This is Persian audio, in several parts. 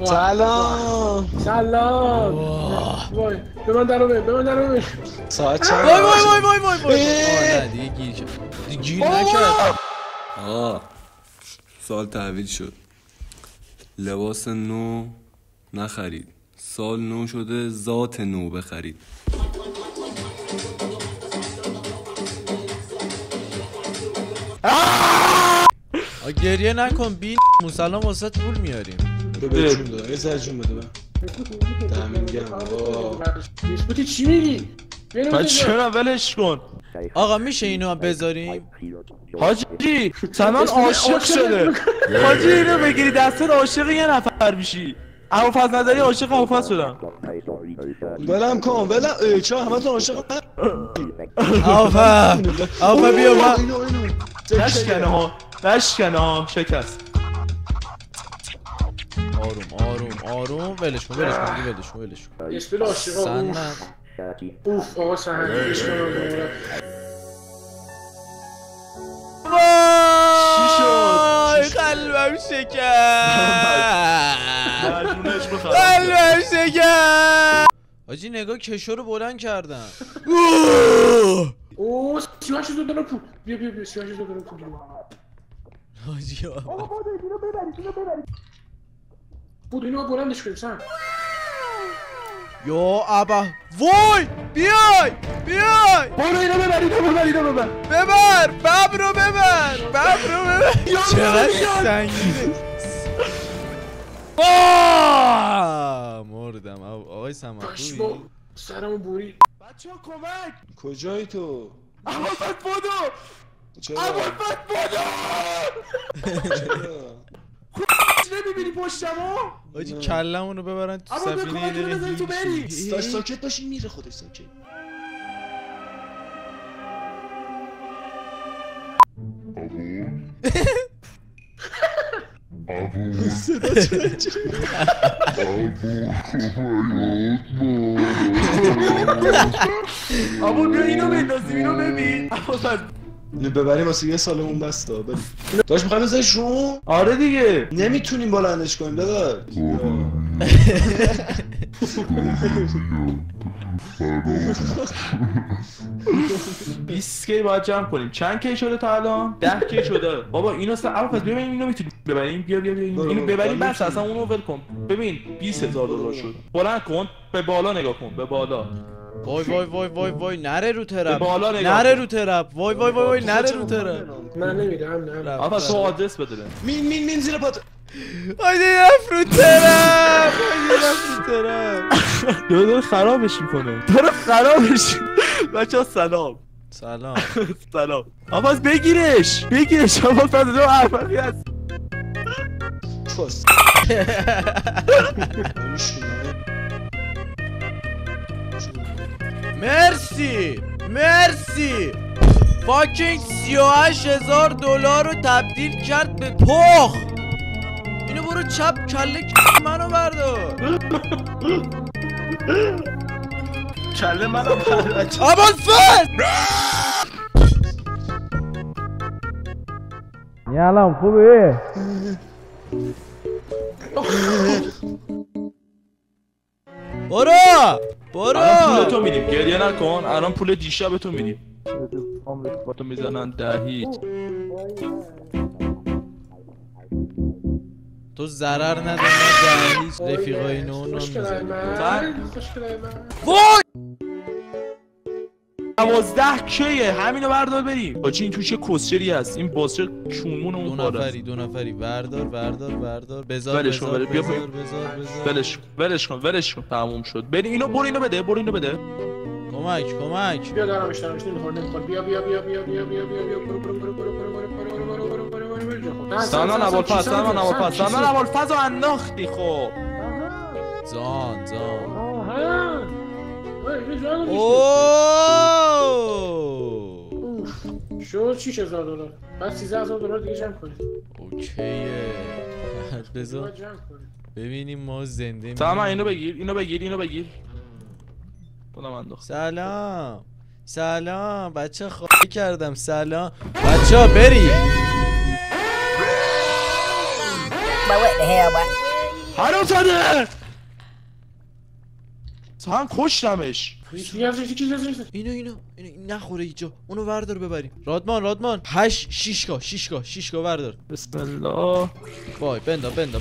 سلام سلام. وای به من درو ساعت چند؟ وای نه دیگه گیر نکرد. سال تحویل شد، لباس نو نخرید، سال نو شده ذات نو بخرید. گریه نکن بی مسلم واسه پول میاریم. به جون داره یه جون بده من دمین گرم. بسپوتی چی میگی؟ چرا ولش کن آقا میشه اینو بذاریم؟ حاجی سنان عاشق شده. حاجی اینو بگیری دستت عاشق یه نفر میشی. ابوالفضل نظری عاشق ابوالفضل شدم. ولم کن ولم چرا همه تون عاشق آفا بیا من نشکنه ها شکست. آروم ولش کن اسپیل عاشقا سنت اوف آقا سهند وای قلبم شکست. حاجی نگاه کشو رو بلند کردم. اوه 38,000 دلار پول. بیا 38,000 دلار پول. حاجی بود اینو بلندش کنیم سن. یا ابا وای بیای برو اینو ببر ببر ببر رو ببر چقدر سنگینه. مردم آقای سماخوی سرمو بوری. بچه ها کمک. کجایی تو؟ ابوالفضل بودو. چرا؟ نمیبینی پشتمو؟ حاجی کلمونو ببرن تو سفینه یه دقیقه تو بری. ساکت باشین میره خودش ساکت. صدا چرا ابو بیا اینو بندازیم اینو ببین. اینو ببریم واسه یه سالمون بسته بریم. داش میخوایم بزنش رو؟ آره دیگه نمیتونیم بلندش کنیم داداش. بیست کی باید جمع کنیم. چند کی شده تا الان؟ 10 کی شده. بابا اینو ابوالفضل ببین اینو میتونیم ببریم. بیا اینو ببریم بس اصلا اونو ول کن. ببین 20,000 دلار شد. بلند کن به بالا نگاه کن به بالا. وای نره رو ترپ. بالا نگاه نره رو ترپ. وای نره رو ترپ. من نمیرم نه. آقا تو آدرس بده. مین زیر پات. حاجی رفت رو ترپ. داره خرابش میکنه. بچه‌ها سلام. آقا بگیرش ابوالفضل تو حرفی هست. فاس مرسی فاکینگ 38,000 دلار رو تبدیل کرد به پخ. اینو برو چپ کله منو بردار. کله منو بردار. ابوالفضل یالام خوبی؟ برو الان پول تو میدیم گریه نکن. الان پول دیشب تو میدیم. با تو میزنن 10. تو ضرر نداری نه هیچ رفیقای نو خوشگلای من وای 12 کیه همینو بردار بریم. حاجی این توش کسچری هست. این بازچه کونمون اون کاره. دو نفری بردار بذار ولش کن تموم شد. بریم اینو برو اینو بده کمک بیا دارمش نمیخواد. بیا سامان ابوالفضل انداختی. خب زان شد 6,000 دلار. بعد 13,000 دلار دیگه جمع کنید. اوکیه بذار ببینیم ما زنده سامان اینو بگیر خودم انداخت. سلام بچه خواهی کردم. سلام بچه ها بریم. حرام زاده سهم کشتمش. اینو نخوره اینجا. اونو وردار ببریم. رادمان 6 تا وردار. بسم الله. وای بندا این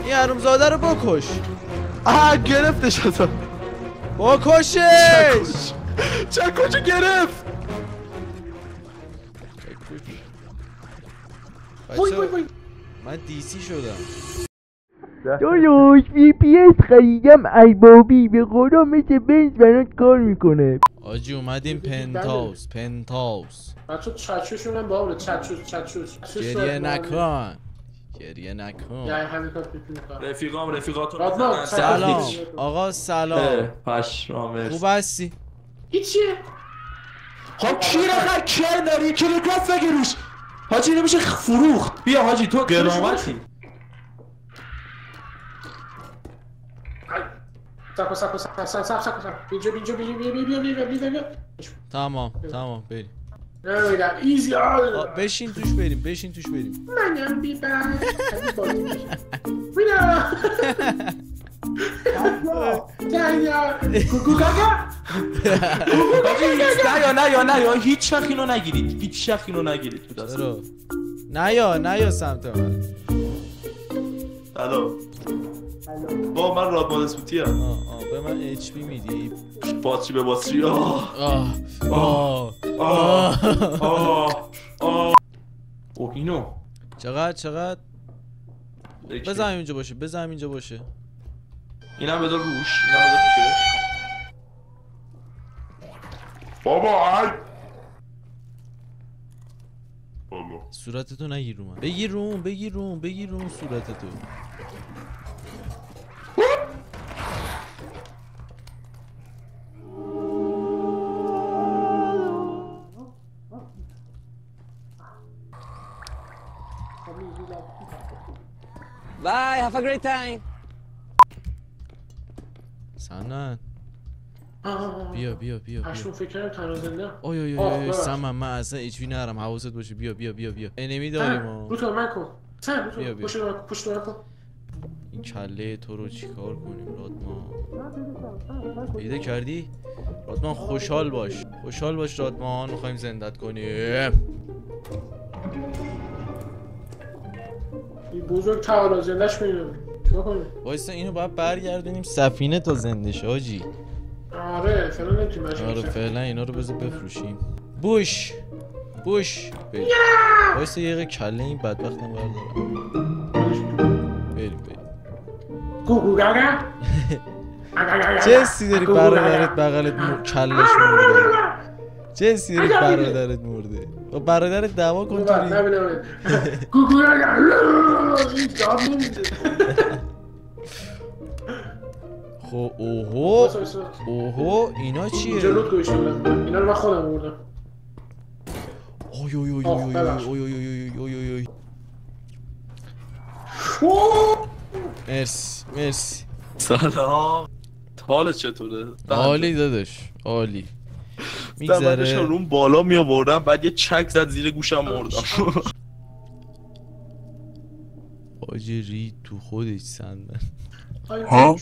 حرومزاده رو بکش. گرفتش ازم. بکشش. چکوچو گرفت. وای من دیسی شدم. داداش VPS خریدم ای بابی به خدا مثل بنز برات کار میکنه. آجی اومدیم پنتاوس. بچه چچوشون هم باوره. چچوش گریه نکن. یا همین کار پیپی میکنم. رفیقاتون سلام آقا سلام. پشمام. خوب هستی؟ هیچیه. خب کی رقم کر داری؟ که رکوت بگی روش حاجی نمیشه فروخت. بیا حاجی تو قرامتی. سب بیا. تمام بریم. نمیدم ایزی بشین توش بریم. منم بیبرم. بینا. نه هیچ وقت اینو نگیرید. چرا؟ نیا سمت من. الو با من رادمان اسموتی ام. به من HP میدی؟ باتری به باتری. اینو چقدر؟ بزن اینجا باشه. اینم بذار روش. بابا صورتتو نگیر رو من. بگیر روم صورتتو. Bye, have a great time. سنن بیا هشتون فکر تنها زنده. اوی سمن من اصلا ایچوی نرم. حواست باشه. بیا انمی داریم. رو تو من کن. بیا. پشت رو کن. این کله تو رو چیکار کنیم رادمان؟ پیدا کردی؟ رادمان خوشحال باش رادمان. میخوایم زندت کنیم. این بزرگ تعالی زندش کنیم. چیکار کنیم؟ وایسا اینو باید برگردونیم سفینه تا زنده شه حاجی. آره فعلا نمیتونیم. فعلا اینا رو بذار بفروشیم. بوش بریم. وایسا یه دقیقه کله این بدبختم بردارم. بریم گوگوگاگا. چه حسی داری برادرت بغلت کلش مرده؟ چه حسی داری برادرت مرده؟ با برادرت دعوا کن توری. گوگوگاگا. این جاب نمیده. خب اوهو اینا چیه؟ اینجا لوت گوشتم. اینا رو من خودم بردم. اوی مرسی. سلام. حالت چطوره؟ عالی داداش عالی. میگذره روم بالا می آوردم بعد یه چک زد زیر گوشم مردم. حاجی رید تو خودش سندن. ها؟